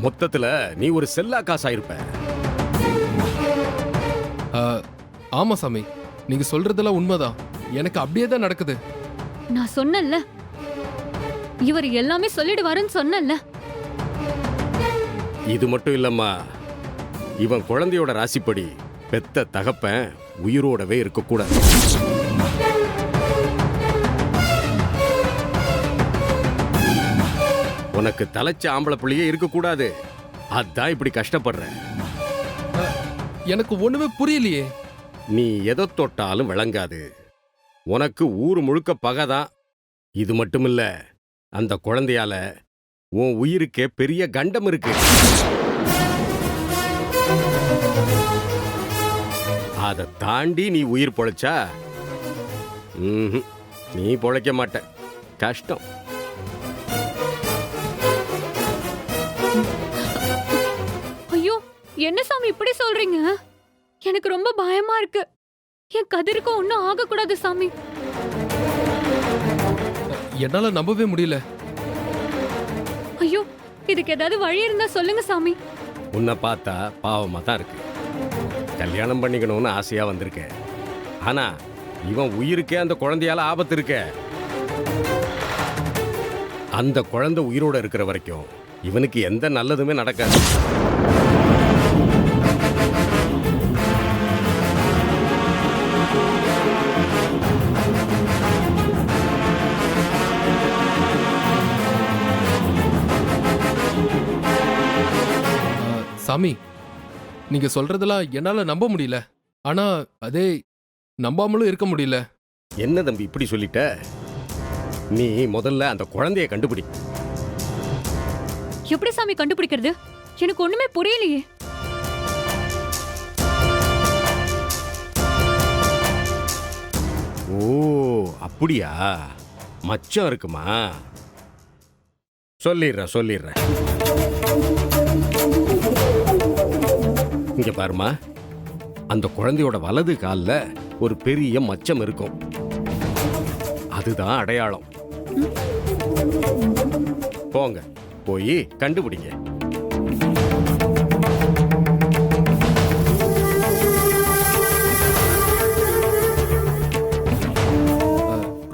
மொத்தத்துல நீ ஒரு செல்லா காசாயிருப்ப. ஆமா சாமி, நீங்க சொல்றதெல்லாம் உண்மைதான். எனக்கு அப்படியே தான் நடக்குது. நான் சொன்னேன்ல, இவர் எல்லாமே சொல்லிடுவாருன்னு சொன்னேன்ல. இது மட்டும் இல்லம்மா, இவன் குழந்தையோட ராசிப்படி பெத்த தகப்பன் உயிரோடவே இருக்கக்கூடாது. உனக்கு தலைச்ச ஆம்பளை புள்ளியே இருக்கக்கூடாது. அதான் இப்படி கஷ்டப்படுற. எனக்கு ஒண்ணுமே புரியலையே. நீ எதை தொட்டாலும் விளங்காது. உனக்கு ஊர் முழுக்க பகைதான். இது மட்டுமில்ல, அந்த குழந்தையால உன் உயிருக்கே பெரிய கண்டம் இருக்கு. அதை தாண்டி நீ உயிர் பொழைச்சா நீ பொழைக்க மாட்ட. கஷ்டம். ஐயோ, என்ன சாமி இப்படி சொல்றீங்க? எனக்கு ரொம்ப பயமா இருக்கு. என் கதிருக்கு ஒன்னும் ஆகக்கூடாது சாமி. என்னால நம்பவே முடியல. ஐயோ, இதுக்கு ஏதாவது வழி இருந்தா சொல்லுங்க சாமி. உன்னை பார்த்தா பாவமா தான் இருக்கு. கல்யாணம் பண்ணிக்கணும்னு ஆசையா வந்திருக்க. ஆனா இவன் உயிருக்கே அந்த குழந்தையால ஆபத்து இருக்க. அந்த குழந்தை உயிரோட இருக்கிற வரைக்கும் இவனுக்கு எந்த நல்லதுமே நடக்காது. சாமி, நீங்க சொல்றதெல்லாம் என்னால நம்ப முடியல. ஆனா அதே நம்பாமலும் இருக்க முடியல. என்ன தம்பி இப்படி சொல்லிட்ட? நீ முதல்ல அந்த குழந்தைய கண்டுபிடி. எப்படி சாமி கண்டுபிடிக்கிறது? எனக்கு ஒண்ணுமே புரியலையே. ஓ, அப்படியா? மச்சம் இருக்குமா? சொல்லிடுறேன். இங்க பாருமா, அந்த குழந்தையோட வலது கால்ல ஒரு பெரிய மச்சம் இருக்கும். அதுதான் அடையாளம். போங்க, போய் கண்டுபிடிங்க.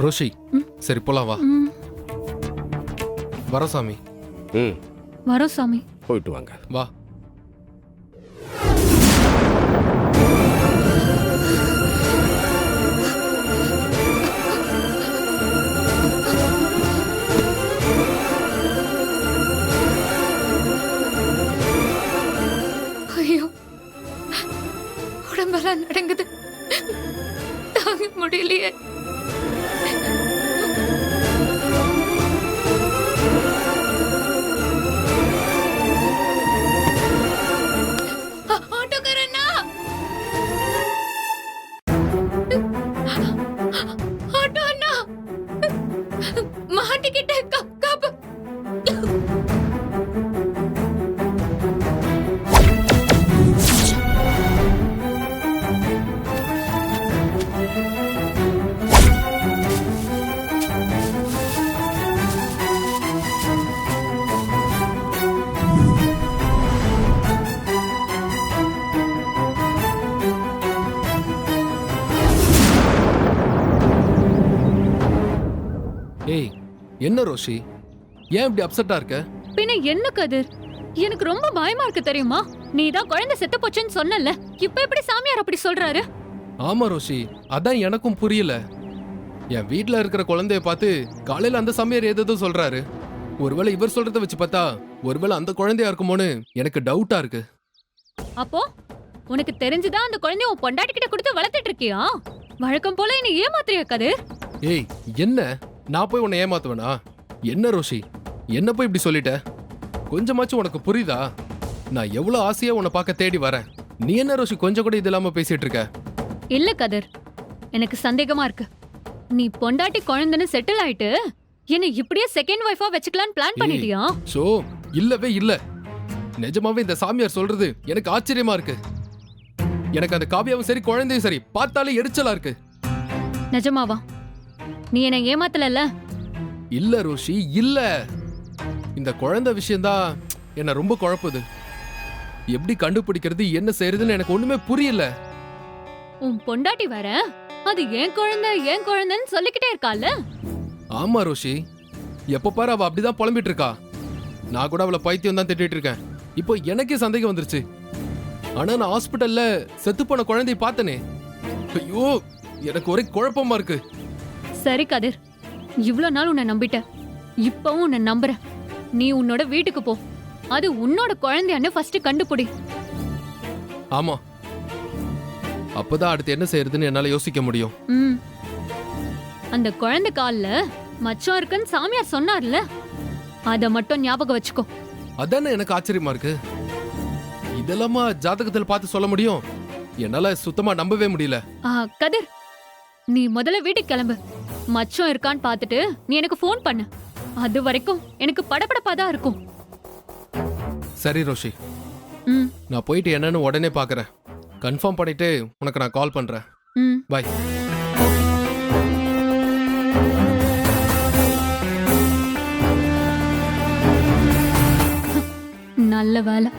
ரோஷி, சரி போலாம் வா. வர சாமி. வரோம் சாமி. போயிட்டு வாங்க. வா. ஐயோ, உடம்பெல்லாம் நடங்குது. தாங்க முடியலையே. ஏய், என்ன ரோஷி, ஏன் இப்படி அப்செட்டா இருக்க? பின்ன என்ன கதிர், எனக்கு ரொம்ப பயமா இருக்கு தெரியுமா? நீ தான் குழந்தை செத்து போச்சுன்னு சொன்னல, இப்ப எப்படி சாமியார் அப்படி சொல்றாரு? ஆமா ரோஷி, அதான் எனக்கும் புரியல. என் வீட்ல இருக்கிற குழந்தைய பார்த்து காலையில அந்த சாமியார் ஏதோ சொல்றாரு. ஒருவேளை இவர் சொல்றத வச்சு பார்த்தா ஒருவேளை அந்த குழந்தையா இருக்குமோன்னு எனக்கு டவுட்டா இருக்கு. அப்போ உனக்கு தெரிஞ்சுதான் அந்த குழந்தைய உன் பொண்டாட்டி கிட்ட கொடுத்து வளர்த்துட்டு இருக்கியா? வழக்கம் போல என்ன ஏமாத்துறியா கதிர்? ஏய், என்ன நான் போய் உன்னை ஏமாத்துவேனா? என்ன ரோஷி, என்ன போய் இப்படி சொல்லிட்ட? கொஞ்சமாச்சும் உனக்கு புரியுதா? நான் எவ்வளவு ஆசையா உன்னை பார்க்க தேடி வரேன். நீ என்ன ரோஷி கொஞ்சம் கூட இது இல்லாம பேசிட்டு இருக்க? இல்ல கதிர், எனக்கு சந்தேகமா இருக்கு. நீ பொண்டாட்டி குழந்தைன்னு செட்டில் ஆயிட்டு என்ன இப்படியே செகண்ட் வைஃபா வச்சுக்கலான்னு பிளான் பண்ணிட்டியா? சோ இல்லவே இல்ல. நிஜமாவே இந்த சாமியார் சொல்றது எனக்கு ஆச்சரியமா இருக்கு. எனக்கு அந்த காவியாவும் சரி குழந்தையும் சரி பார்த்தாலே எரிச்சலா இருக்கு. நிஜமாவா? நீ என்ன ஏமாத்தல? இல்ல ரோஷி, இல்ல. இந்த குழந்தை விஷயம்தான் என்ன ரொம்ப குழப்புது. எப்படி கண்டுபிடிக்கிறது, என்ன செய்யறதுன்னு எனக்கு ஒண்ணுமே புரியல. உன் பொண்டாட்டி வேற அது ஏன் குழந்தைன்னு சொல்லிக்கிட்டே இருக்கால. ஆமா ரோஷி, எப்ப பாரு அவ அப்படிதான் புலம்பிட்டு இருக்கா. நான் கூட அவளை பைத்தியம் தான் திட்டிட்டு இருக்கேன். இப்போ எனக்கே சந்தேகம் வந்துருச்சு. ஆனா நான் ஹாஸ்பிட்டல்ல செத்து போன குழந்தைய பார்த்தனே. ஐயோ, எனக்கு ஒரே குழப்பமா இருக்கு. சரி கதிர், இவ்ளோ நாள் உன்னை நம்பிட்டேன், இப்பவும் உன்னை நம்புறேன். நீ உன்னோட வீட்டுக்கு போ, அது உன்னோட குழந்தையான்னு ஃபர்ஸ்ட் கண்டுபிடி. ஆமா, அப்பதான் அடுத்து என்ன செய்யறதுன்னு என்னால யோசிக்க முடியும். அந்த குழந்தை கால்ல மச்சம் இருக்குன்னு சாமியார் சொன்னார்ல, அத மட்டும் ஞாபகம் வச்சுக்கோ. அதானே எனக்கு ஆச்சரியமா இருக்கு. இதெல்லாமா ஜாதகத்தில் பார்த்து சொல்ல முடியும்? என்னால சுத்தமா நம்பவே முடியல. கதிர், நீ முதல்ல வீட்டுக்கு கிளம்பு. மச்சம் இருக்கான்னு பார்த்துட்டு நீ எனக்கு ஃபோன் பண்ணு. அது வரைக்கும் எனக்கு படபடப்பா தான் இருக்கும். சரி ரோஷி, நான் போயிட்டு என்னன்னு உடனே பாக்குறேன். கன்ஃபார்ம் பண்ணிட்டு உனக்கு நான் கால் பண்றேன். பை. நல்ல வேலை,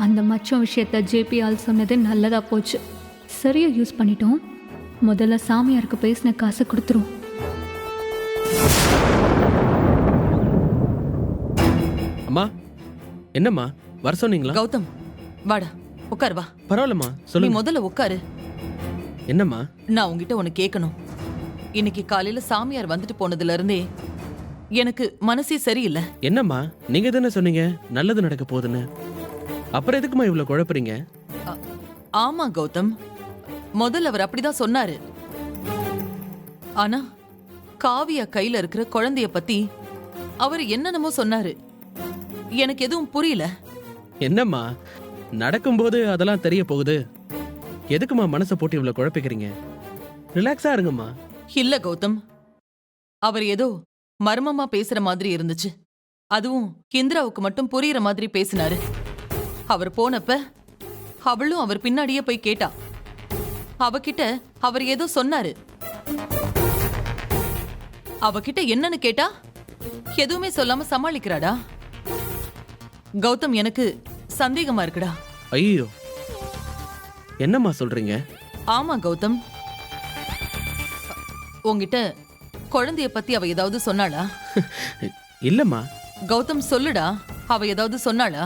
அந்த மச்சம் விஷயத்த ஜேபி ஆள் சொன்னது நல்லதா போச்சு. சரியா யூஸ் பண்ணிட்டோம். முதல்ல சாமியாருக்கு பேசின காசை கொடுத்துரும். அம்மா, என்னம்மா வர சொன்னீங்களா? கௌதம், வாடா, உட்கார் வா. பரவாயில்லம்மா, நீ சொல்லுங்க. முதல்ல உட்காரு. என்னம்மா? நான் உன்கிட்ட ஒன்னு கேட்கணும். இன்னைக்கு காலையில சாமியார் வந்துட்டு போனதுல இருந்தே எனக்கு மனசே சரியில்லை. என்னம்மா, நீங்க தானே சொன்னீங்க நல்லது நடக்க போகுதுன்னு. அப்புறம் எதுக்குமா இவ்வளவு குழப்பறீங்க? ஆமா கௌதம், முதல்ல அவர் அப்படிதான் சொன்னாரு. ஆனா காவியா கையில இருக்கிற குழந்தைய பத்தி அவர் என்னென்னமோ சொன்னாரு. எனக்கு எதுவும் புரியல. என்னம்மா, நடக்கும்போது அதெல்லாம் தெரிய போகுது. எதுக்குமா மனசை போட்டு இவ்வளவு குழப்பிக்கிறீங்க? ரிலாக்ஸா இருங்கம்மா. இல்ல கௌதம், அவர் ஏதோ மர்மமா பேசுற மாதிரி இருந்துச்சு. அதுவும் இந்திராவுக்கு மட்டும் புரியுற மாதிரி பேசினாரு. அவர் போனப்ப அவளும் அவர் பின்னாடியே போய் கேட்டா. அவகிட்ட அவர் ஏதோ சொன்னாரு. அவகிட்ட என்னன்னு கேட்டா எதுவுமே சொல்லாம சமாளிக்கிறாடா. கௌதம், எனக்கு சந்தேகமா இருக்குடா. ஐயோ, என்னம்மா சொல்றீங்க? ஆமா கௌதம், உன்கிட்ட குழந்தைய பத்தி அவ ஏதாவது சொன்னாளா? இல்லம்மா. கௌதம் சொல்லுடா, அவ ஏதாவது சொன்னாளா?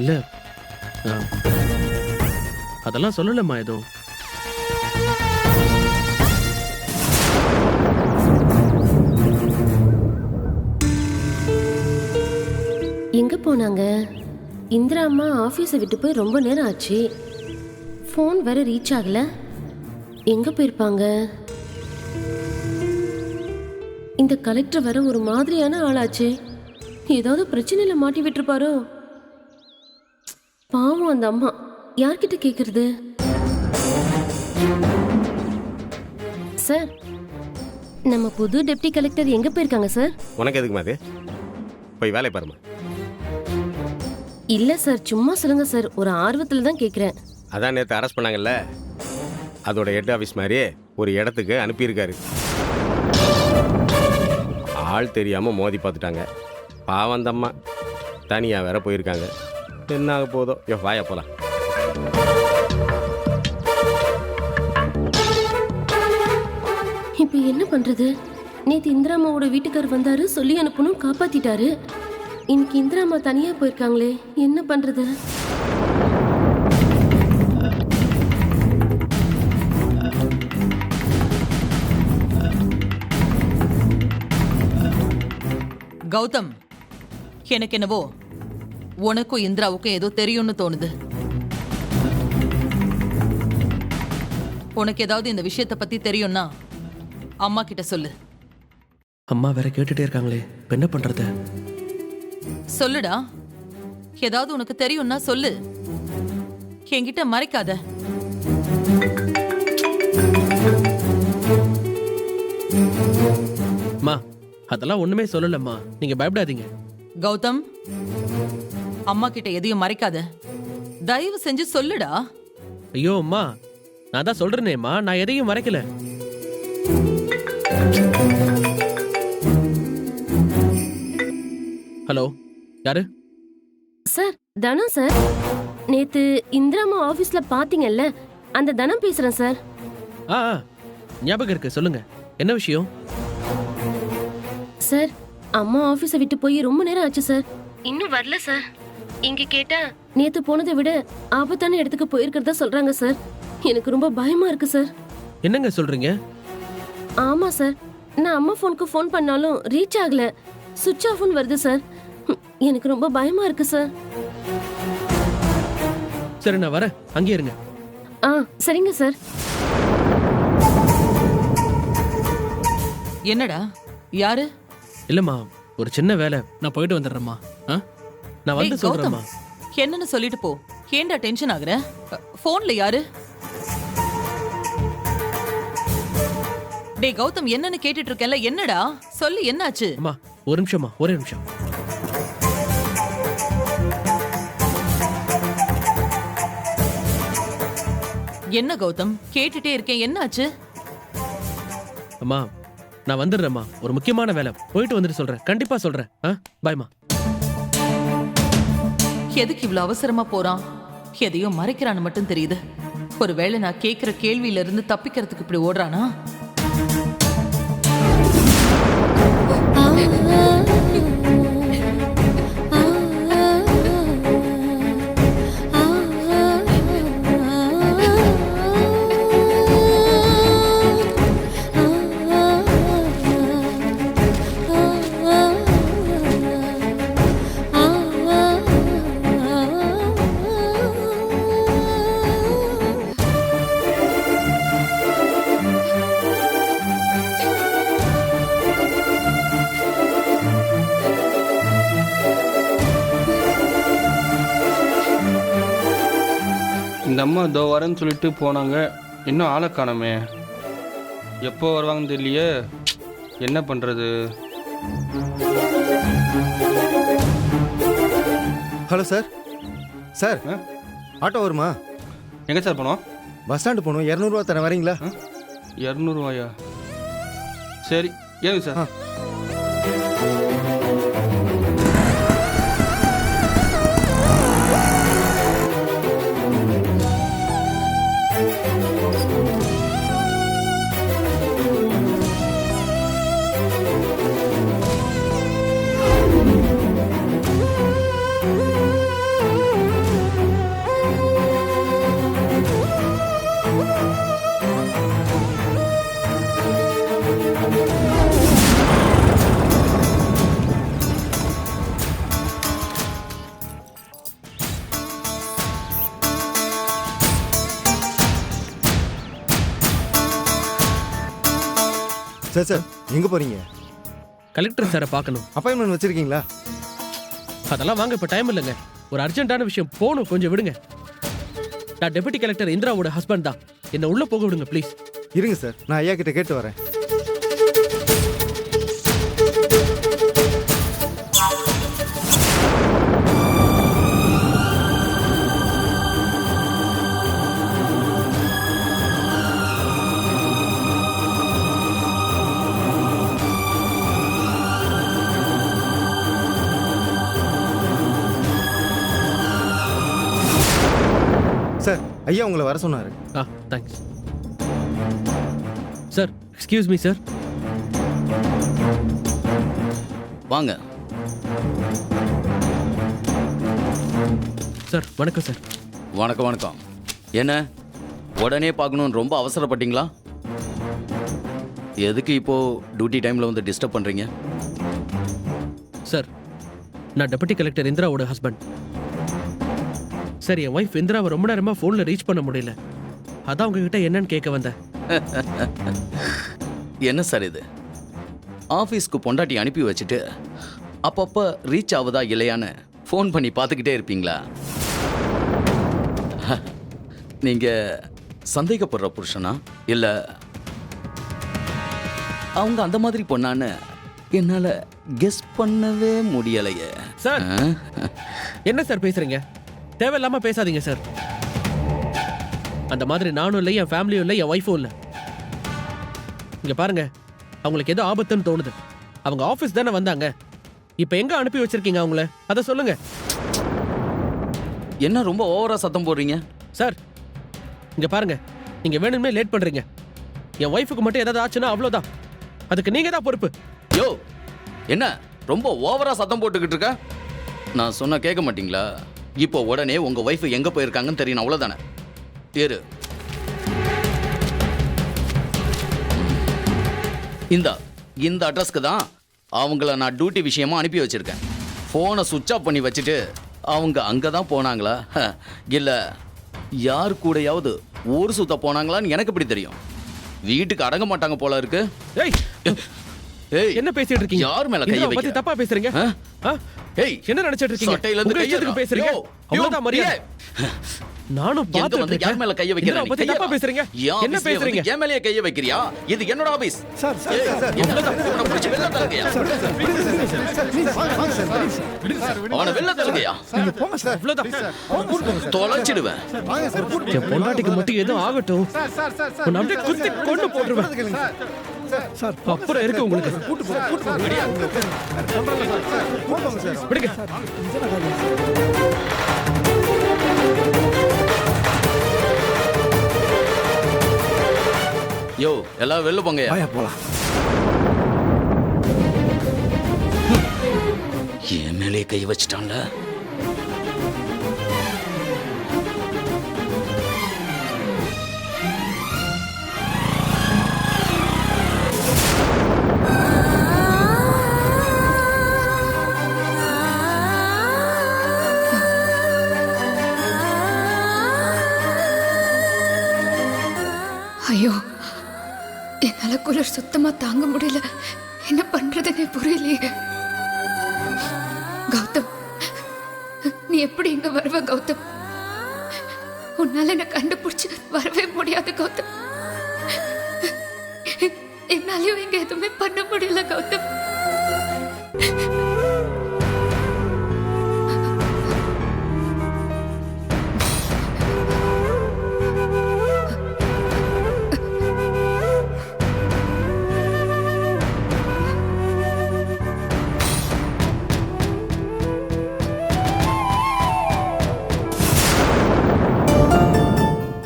இல்ல, அதெல்லாம் சொல்லலம்மா எதுவும். எங்க போனாங்க? இந்திரா அம்மா ஆஃபீஸை விட்டு போய் ரொம்ப நேரம் ஆச்சு. ஃபோன் வேற ரீச் ஆகல. எங்க போயிருப்பாங்க? இந்த கலெக்டர் வேற ஒரு மாதிரியான ஆளாச்சு. ஏதாவது பிரச்சனையில மாட்டி விட்டுருப்பாரோ? பாவம் அந்த அம்மா, யார்கிட்ட கேக்குறது? சார், நம்ம புது டெப்டி கலெக்டர் எங்க போயிருக்காங்க சார்? உனக்கு எதுக்குமா அது? போய் வேலை பாருமா. இல்ல சார், சும்மா சொல்லுங்க சார், ஒரு ஆர்வத்துல தான் கேக்குறேன். அதான் நேற்று அரெஸ்ட் பண்ணாங்கல்ல, அதோட ஹெட் ஆஃபீஸ் மாதிரி ஒரு இடத்துக்கு அனுப்பியிருக்காரு. ஆள் தெரியாமல் மோதி பார்த்துட்டாங்க. பாவம் தம்மா, தனியாக வேற போயிருக்காங்க. என்ன ஆக போதோ. வாயா போலாம். இப்ப என்ன பண்றது? நேத்து இந்திராமாவோட வீட்டுக்கார் வந்தாரு, சொல்லி அனுப்பணும், காப்பாத்திட்டாரு. இன்னைக்கு இந்திராமா தனியா போயிருக்காங்களே, என்ன பண்றது? கௌதம், எனக்கு என்னவோ உனக்கும் இந்திராவுக்கும் ஏதோ தெரியும்னு தோணுது. உனக்கு ஏதாவது இந்த விஷயத்தை பத்தி தெரியும்னா அம்மா கிட்ட சொல்லு. அம்மா வேற கேட்டுட்டே இருக்காங்களே, இப்ப என்ன பண்றது? சொல்லுடா, ஏதாவது உனக்கு தெரியும்னா சொல்லு, என்கிட்ட மறைக்காத. அம்மா, அதெல்லாம் ஒண்ணுமே சொல்லலம்மா, நீங்க பயப்படாதீங்க. கௌதம், அம்மா கிட்ட எதையும் மறைக்காத, தயவு செஞ்சு சொல்லுடா. ஐயோ அம்மா, நான் தான் சொல்றேனேம்மா, நான் எதையும் மறைக்கல. ஹலோ, யாரு? சார் தனம் சார், நேத்து இந்திராமா ஆபீஸ்ல பாத்தீங்கல்ல, அந்த தனம் பேசுறேன் சார். ஆ ஆ, ஞாபகம் இருக்கு, சொல்லுங்க. என்ன விஷயம்? சார், அம்மா ஆபீஸை விட்டு போய் ரொம்ப நேரம் ஆச்சு சார், இன்னும் வரல சார். இங்க கேட்டா நேத்து போனதை விட ஆபத்தான இடத்துக்கு போயிருக்கிறதா சொல்றாங்க சார். எனக்கு ரொம்ப பயமா இருக்கு சார். என்னங்க சொல்றீங்க? ஆமா சார், நான் அம்மா போனுக்கு ஃபோன் பண்ணாலும் ரீச் ஆகல, சுவிட்ச் ஆஃப்னு வருது சார். எனக்கு ரொம்ப பயமா இருக்கு சார். சரி, நான் வரேன், அங்கே இருங்க. ஆ சரிங்க சார். என்னடா யாரு? இல்லம்மா, ஒரு சின்ன வேலை. நான் போயிட்டு வந்துடுறேம்மா. ஆ நான் வந்து டேய், கௌதம், சொல்றேம்மா. என்னன்னு சொல்லிட்டு போ. ஏன்டா டென்ஷன் ஆகுற? போன்ல யாரு? டேய் கௌதம், என்னன்னு கேட்டுட்டு இருக்கேன்ல, என்னடா சொல்லு, என்னாச்சு? அம்மா ஒரு நிமிஷம்மா, ஒரே நிமிஷம். என்ன கௌதம், கேட்டுட்டே இருக்கேன், என்னாச்சு? அம்மா நான் வந்துடுறேம்மா, ஒரு முக்கியமான வேலை, போயிட்டு வந்துட்டு சொல்றேன், கண்டிப்பா சொல்றேன். பாய்மா. எதுக்கு இவ்வளவு அவசரமா போறான்? எதையோ மறைக்கிறான்னு மட்டும் தெரியுது. ஒருவேளை நான் கேக்குற கேள்வியில இருந்து தப்பிக்கிறதுக்கு இப்படி ஓடுறானா? இந்த அம்மா இதோ வரேன்னு சொல்லிட்டு போனாங்க, இன்னும் ஆளை காணோமே. எப்போ வருவாங்கன்னு தெரியலையே, என்ன பண்ணுறது? Hello sir. சார், ஆட்டோ வருமா? எங்கே சார் போனோம்? பஸ் ஸ்டாண்டு போகணும், 200 ரூபா தரேன், வரீங்களா? 200 ரூபாயா? சரி, ஏங்க சார். சார் சார், எங்கே போகிறீங்க? கலெக்டர் சாரை பார்க்கணும். அப்பாயின்மெண்ட் வச்சுருக்கீங்களா? அதெல்லாம் வாங்க, இப்போ டைம் இல்லைங்க, ஒரு அர்ஜென்ட்டான விஷயம், போகணும், கொஞ்சம் விடுங்க. நான் டெபுட்டி கலெக்டர் இந்திராவோட ஹஸ்பண்ட் தான், என்னை உள்ள போக விடுங்க ப்ளீஸ். இருங்க சார், நான் ஐயா கிட்ட கேட்டு வரேன். சார், ஐயா உங்களை வர சொன்னார். Thanks sir. Excuse me sir. வாங்க சார். வணக்கம் சார். வணக்கம் வணக்கம். என்ன உடனே பார்க்கணும்னு ரொம்ப அவசரப்பட்டீங்களா? எதுக்கு இப்போ டியூட்டி டைம்ல வந்து டிஸ்டர்ப் பண்றீங்க? சார், நான் டெபுட்டி கலெக்டர் இந்திராவோட ஹஸ்பண்ட். சார், என் ஒய்ஃப் இந்திராவை ரொம்ப நேரமா ஃபோனில் ரீச் பண்ண முடியல, அதான் உங்ககிட்ட என்னன்னு கேட்க வந்தேன். என்ன சார் இது? ஆஃபீஸ்க்கு பொண்டாட்டி அனுப்பி வச்சுட்டு அப்பப்போ ரீச் ஆகுதா இல்லையான்னு ஃபோன் பண்ணி பார்த்துக்கிட்டே இருப்பீங்களா? நீங்கள் சந்தேகப்படுற புருஷனா இல்லை அவங்க அந்த மாதிரி பொண்ணான்னு என்னால் கெஸ் பண்ணவே முடியலையே. சார், என்ன சார் பேசுறீங்க? தேவையில்லாம பேசாதீங்க சார். அந்த மாதிரி நானும் இல்லை, என் ஃபேமிலியும் இல்லை, என் ஒய்ஃபும் இல்லை. இங்க பாருங்க, அவங்களுக்கு ஏதோ ஆபத்துன்னு தோணுது. அவங்க ஆஃபீஸ் தானே வந்தாங்க, இப்போ எங்க அனுப்பி வச்சிருக்கீங்க அவங்கள? அதை சொல்லுங்க. என்ன ரொம்ப ஓவரா சத்தம் போடுறீங்க? சார் இங்க பாருங்க, நீங்க வேணும்னே லேட் பண்றீங்க. என் ஒய்ஃபுக்கு மட்டும் ஏதாவது ஆச்சுன்னா அவ்வளவுதான், அதுக்கு நீங்க தான் பொறுப்பு. யோ, என்ன ரொம்ப ஓவரா சத்தம் போட்டுக்கிட்டு இருக்க? நான் சொன்னா கேட்க மாட்டீங்களா? இப்போ உடனே உங்க ஒய்ஃப் எங்க போயிருக்காங்கன்னு தெரியணும், அவ்வளவுதானே? ஏறு. இந்த அட்ரஸ்க்கு தான் அவங்கள நான் டியூட்டி விஷயமா அனுப்பி வச்சிருக்கேன். ஃபோனை சுவிட்ச் ஆஃப் பண்ணி வச்சுட்டு அவங்க அங்கே தான் போனாங்களா இல்லை யார் கூடயாவது ஊர் சுத்த போனாங்களான்னு எனக்கு எப்படி தெரியும்? வீட்டுக்கு அடங்க மாட்டாங்க போல இருக்கு. ஏய் ஏய், என்ன பேசிட்டு இருக்கீங்க? யார் மேல கை இந்திராவை வைக்கிற? பத்தி தப்பா பேசுறீங்க? ஏய், என்ன நினைச்சிட்டு இருக்கீங்க? சட்டையில இருந்து உங்க கையை இஷ்டத்துக்கு பேசுறீங்க, யோ, அவ்வளவுதான் மரியாதை. எங்க நானும் வந்து பார்த்துட்டு யார் மேல கையை வைக்கிற? இந்திராவை பத்தி தப்பா பேசுறீங்க. என்ன பேசுறீங்க? என் மேலயே கையை வைக்கிறியா? இது என்னோட office. Sir sir sir sir அவனை பிடிச்சு வெளில தள்ளுங்கய்யா. அவனை வெளில தள்ளுங்கய்யா. நீங்க போங்க சார். அவ்வளவுதான். தொலைச்சிடுவேன். வாங்க சார். கூட்டு என் பொண்டாட்டிக்கு மட்டும் எதுவும் ஆகட்டும், உன்னை அப்படியே குத்தி கொண்டு போட்டுருவேன். சார் அப்புறம் இருக்கு உங்களுக்கு. கூட்டு போங்க. கூட்டு போங்க. போங்க சார். விடுங்க. யோ, எல்லாம் வெளில போங்கய்யா. வாயா போலாம். என் மேலே கை வச்சிட்டான்ல. ஐயோ, என்னால குளிர் சுத்தமா தாங்க முடியல. என்ன பண்றதுன்னே புரியலையே. கௌதம், நீ எப்படி இங்க வருவ கௌதம்? உன்னால என்ன கண்டுபிடிச்சு வரவே முடியாது கௌதம். என்னாலயும் இங்க எதுவுமே பண்ண முடியல கௌதம்.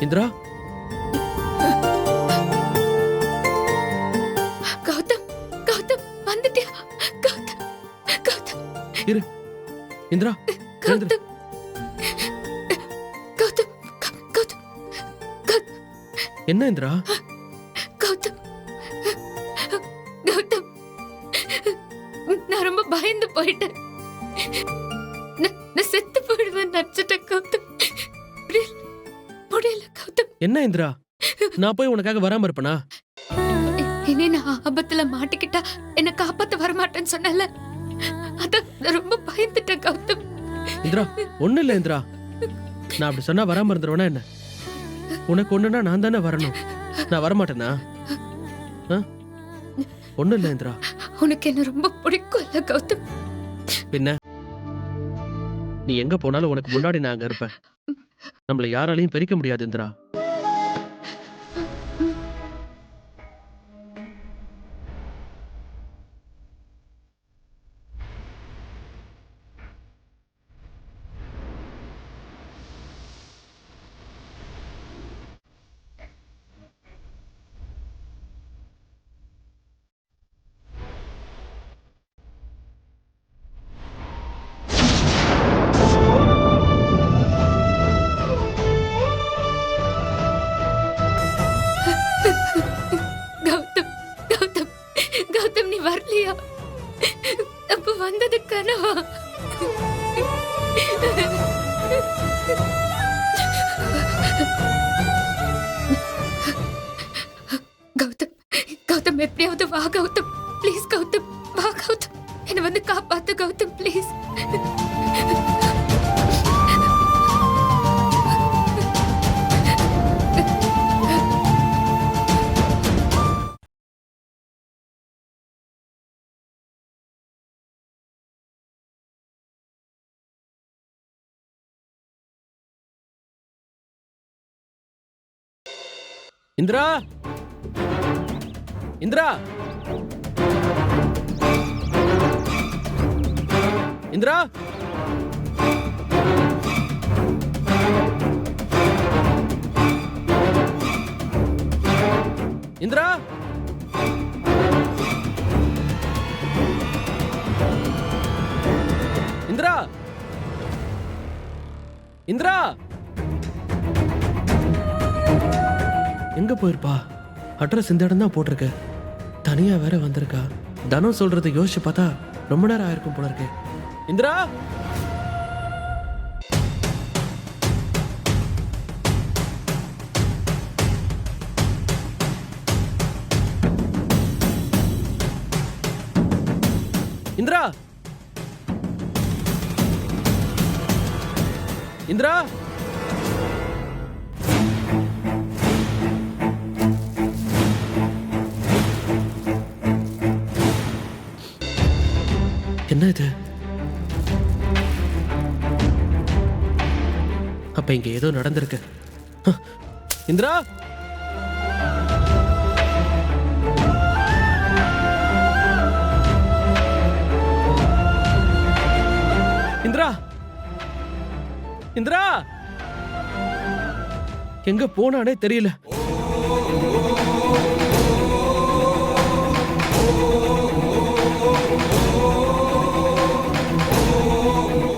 இந்திரா, கௌதம், கௌதம் வந்துட்டியா? கௌதம், கௌதம், இரு. இந்திரா, எழுந்திரு. கௌதம், கௌதம், கௌதம், கௌதம், என்ன இந்திரா? கௌதம், கௌதம், நான் ரொம்ப பயந்து போயிட்டேன். நான் செத்து போயிடுவேன் நினைச்சிட்டேன் கௌதம். முடியல கௌதம். என்ன இந்திரா, நான் போய் உனக்காக வராம இருப்பனா? இனி நான் ஆபத்துல மாட்டிக்கிட்டா என்ன காப்பாத்த வரமாட்டேன்னு சொன்னல, அதான் நான் ரொம்ப பயந்துட்டேன் கௌதம். இந்திரா, ஒண்ணு இல்ல இந்திரா, நான் அப்படி சொன்னா வராம இருந்துருவேனா என்ன? உனக்கு ஒண்ணுனா நான் தானே வரணும், நான் வரமாட்டேனா? ஒண்ணு இல்ல இந்திரா. உனக்கு என்ன ரொம்ப பிடிக்கும் இல்ல கௌதம்? பின்ன நீ எங்க போனாலும் உனக்கு முன்னாடி நான் அங்க இருப்பேன். நம்மள யாராலையும் பிரிக்க முடியாது இந்திரா. கௌதம், கௌதம், கௌதம் நீ வரலையா? அப்ப வந்தது கனவா? கௌதம், கௌதம் எப்படியாவது வா கௌதம், ப்ளீஸ் கௌதம், வா கௌதம், என்னை வந்து காப்பாத்து கௌதம் ப்ளீஸ். இந்திரா, இந்திரா, இந்திரா, இந்திரா இந்திரா இந்திரா எங்க போயிருப்பா? அட்ரஸ் இந்த இடம் தான் போட்டிருக்கு. தனியா வேற வந்திருக்கா. தனம் சொல்றதை யோசிச்சு பார்த்தா ரொம்ப நேரம் ஆயிருக்கும் போல இருக்கு. இந்திரா இந்திரா இந்திரா என்ன இது? அப்ப இங்க ஏதோ நடந்திருக்கு. இந்திரா இந்திரா இந்திரா எங்க போனானே தெரியல.